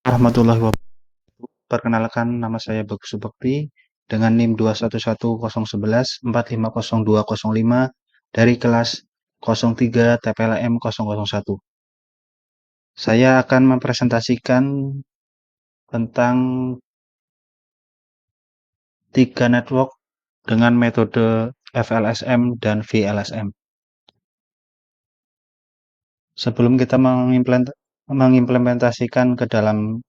Warahmatullahi wabarakatuh. Perkenalkan, nama saya Bagus Subekti dengan NIM 2110114500205 dari kelas 03 TPLM 001. Saya akan mempresentasikan tentang 3 network dengan metode FLSM dan VLSM. Sebelum kita mengimplementasikan ke dalam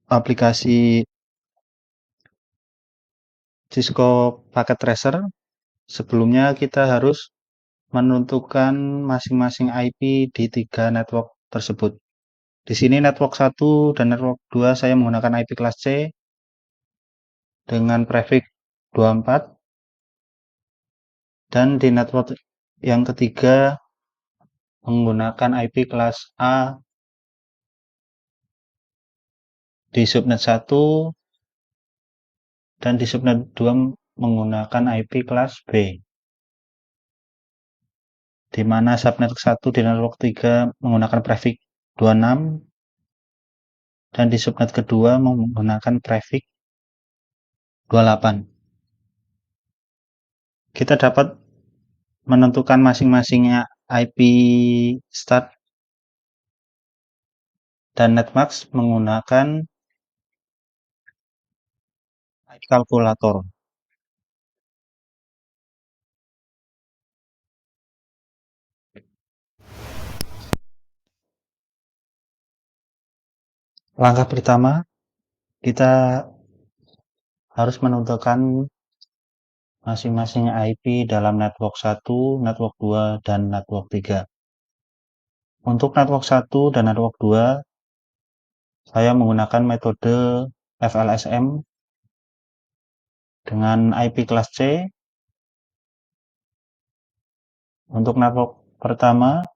aplikasi Cisco Packet Tracer, sebelumnya kita harus menentukan masing-masing IP di 3 network tersebut. Di sini network 1 dan network 2 saya menggunakan IP kelas C dengan prefix 24, dan di network yang ketiga menggunakan IP kelas A di subnet 1 dan di subnet 2 menggunakan IP kelas B, di mana subnet 1 di network 3 menggunakan prefix 26 dan di subnet kedua menggunakan prefix 28. Kita dapat menentukan masing-masingnya IP start dan netmask menggunakan IP kalkulator. Langkah pertama, kita harus menentukan masing-masing IP dalam network 1, network 2, dan network 3. Untuk network 1 dan network 2, saya menggunakan metode FLSM dengan IP kelas C. Untuk network pertama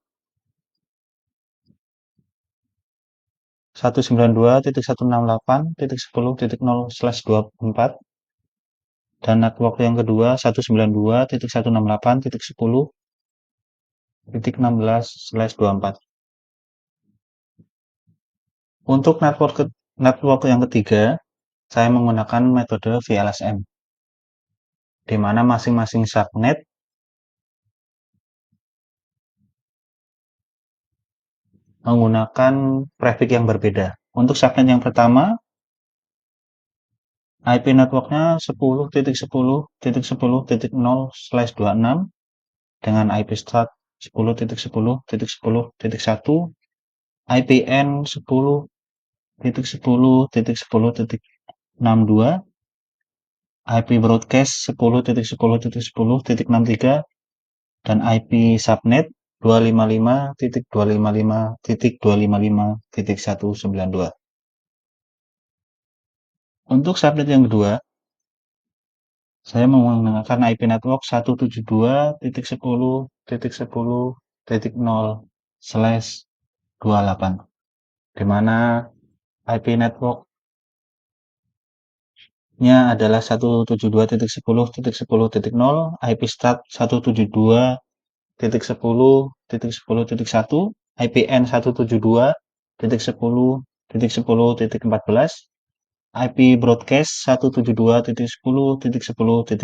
192.168.10.0/24 dan network yang kedua 192.168.10.16/24. Untuk network yang ketiga, saya menggunakan metode VLSM, di mana masing-masing subnet menggunakan prefix yang berbeda. Untuk subnet yang pertama, IP networknya 10.10.10.0/26 dengan IP start 10.10.10.1, IPN 10.10.10.62, IP broadcast 10.10.10.63, dan IP subnet 255.255.255.192. Untuk subnet yang kedua, saya menggunakan IP network 172.10.10.0/28, di mana IP networknya adalah 172.10.10.0, IP start 172.10.10.1, IPN 172.10.10.14, IP broadcast 172.10.10.15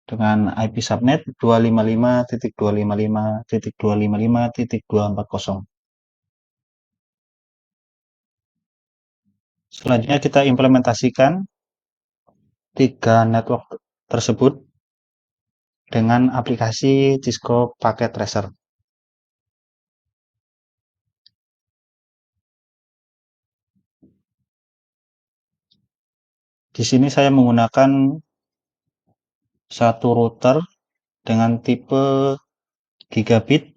dengan IP subnet 255.255.255.240. Selanjutnya kita implementasikan 3 network tersebut dengan aplikasi Cisco Packet Tracer. Di sini saya menggunakan satu router dengan tipe gigabit,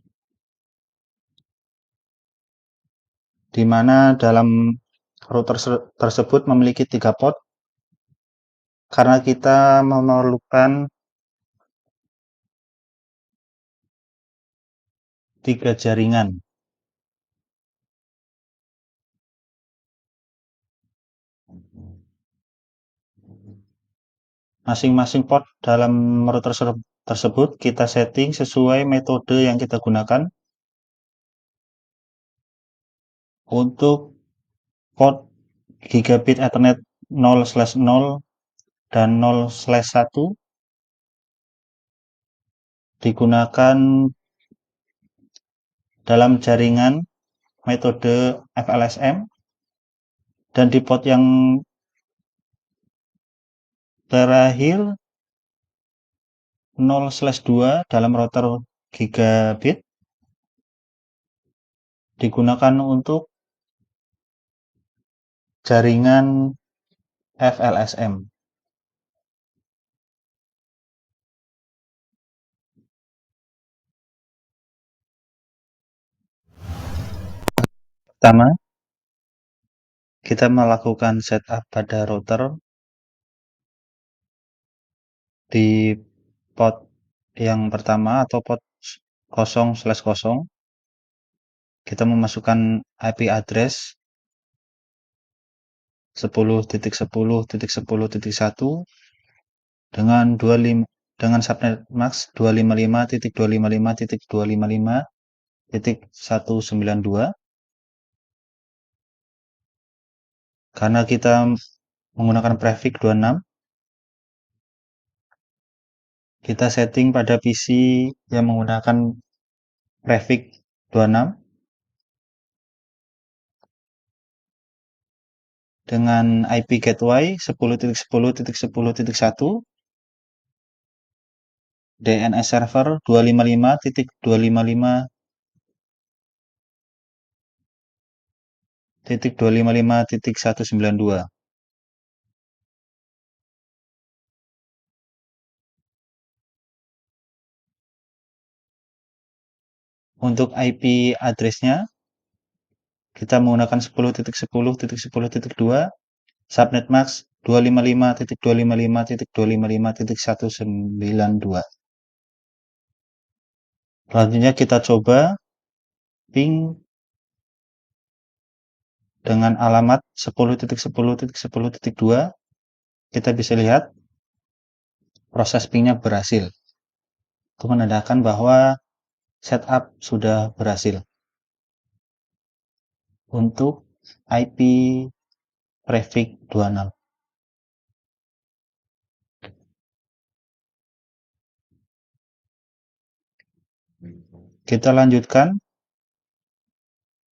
di mana dalam router tersebut memiliki 3 port karena kita memerlukan 3 jaringan. Masing-masing port dalam router tersebut kita setting sesuai metode yang kita gunakan. Untuk port gigabit Ethernet 0/0 dan 0/1 digunakan dalam jaringan metode FLSM, dan di port yang terakhir 0/2 dalam router gigabit digunakan untuk jaringan FLSM. Pertama, kita melakukan setup pada router di port yang pertama atau port 0/0. Kita memasukkan IP address 10.10.10.1 dengan subnet max 255.255.255.192. Karena kita menggunakan prefix 26, kita setting pada PC yang menggunakan prefix 26 dengan IP gateway 10.10.10.1, DNS server 255.255.255.192. Untuk IP address-nya kita menggunakan 10.10.10.2, subnet max 255.255.255.192. Selanjutnya kita coba ping dengan alamat 10.10.10.2. Kita bisa lihat proses pingnya berhasil. Itu menandakan bahwa setup sudah berhasil untuk IP prefix 26. Kita lanjutkan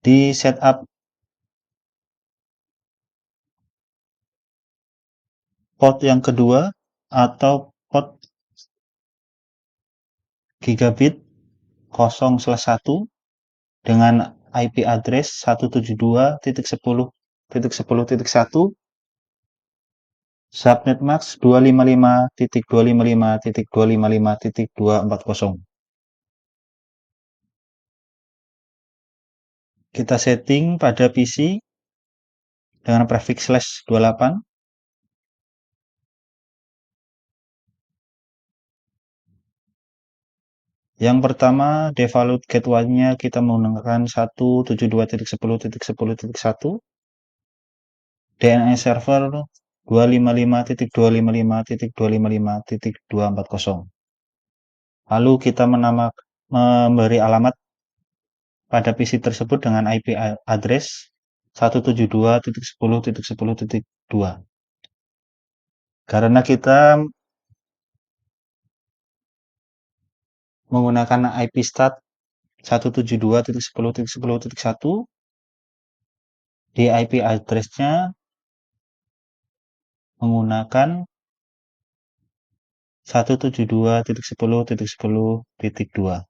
di setup port yang kedua atau port gigabit 0/1 dengan IP address 172.10.10.1, subnet max 255.255.255.240. Kita setting pada PC dengan prefix /28. Yang pertama, default gateway-nya kita menggunakan 172.10.10.1, DNS server 255.255.255.240. Lalu kita memberi alamat pada PC tersebut dengan IP address 172.10.10.2. Karena kita menggunakan IP start 172.10.10.1, di IP address-nya menggunakan 172.10.10.2.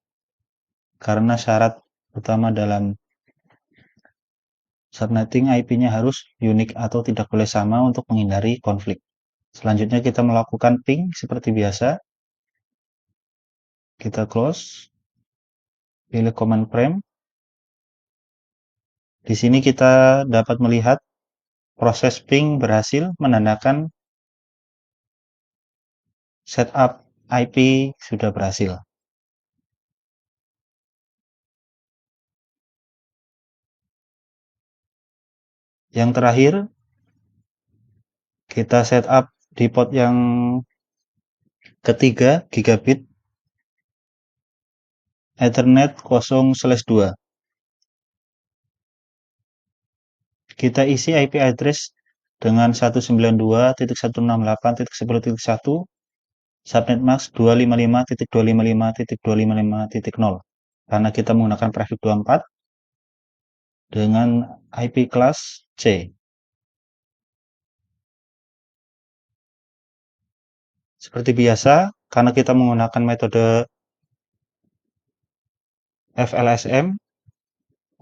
Karena syarat utama dalam subnetting IP-nya harus unik atau tidak boleh sama untuk menghindari konflik. Selanjutnya kita melakukan ping seperti biasa. Kita close, pilih command prompt. Di sini kita dapat melihat proses ping berhasil, menandakan setup IP sudah berhasil. Yang terakhir, kita setup di port yang ketiga, gigabit Ethernet 0/2. Kita isi IP address dengan 192.168.10.1, subnet mask 255.255.255.0. Karena kita menggunakan prefix 24 dengan IP kelas C. Seperti biasa, karena kita menggunakan metode FLSM,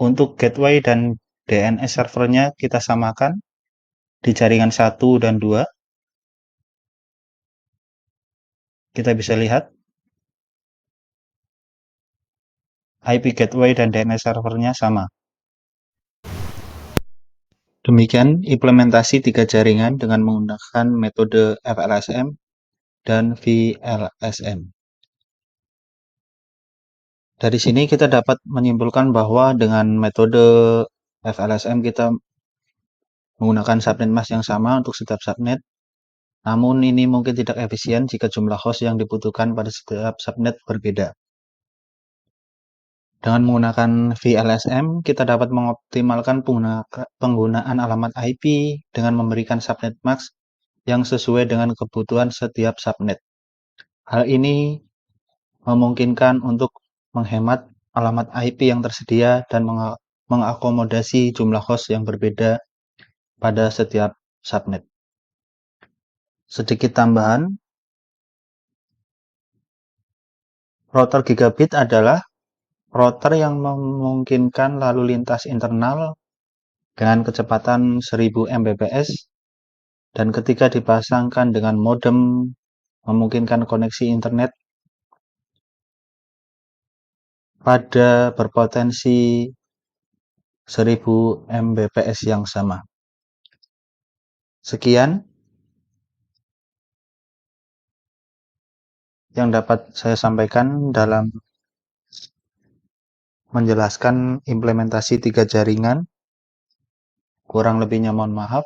untuk gateway dan DNS servernya kita samakan di jaringan 1 dan 2. Kita bisa lihat IP gateway dan DNS servernya sama. Demikian implementasi 3 jaringan dengan menggunakan metode FLSM dan VLSM. Dari sini kita dapat menyimpulkan bahwa dengan metode FLSM kita menggunakan subnet mask yang sama untuk setiap subnet. Namun ini mungkin tidak efisien jika jumlah host yang dibutuhkan pada setiap subnet berbeda. Dengan menggunakan VLSM, kita dapat mengoptimalkan penggunaan alamat IP dengan memberikan subnet mask yang sesuai dengan kebutuhan setiap subnet. Hal ini memungkinkan untuk menghemat alamat IP yang tersedia dan mengakomodasi jumlah host yang berbeda pada setiap subnet. Sedikit tambahan, router gigabit adalah router yang memungkinkan lalu lintas internal dengan kecepatan 1000 Mbps dan ketika dipasangkan dengan modem memungkinkan koneksi internet pada berpotensi 1000 Mbps yang sama. Sekian yang dapat saya sampaikan dalam menjelaskan implementasi 3 jaringan. Kurang lebihnya mohon maaf.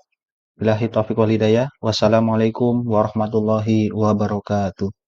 Billahi taufiq wal hidayah. Wassalamualaikum warahmatullahi wabarakatuh.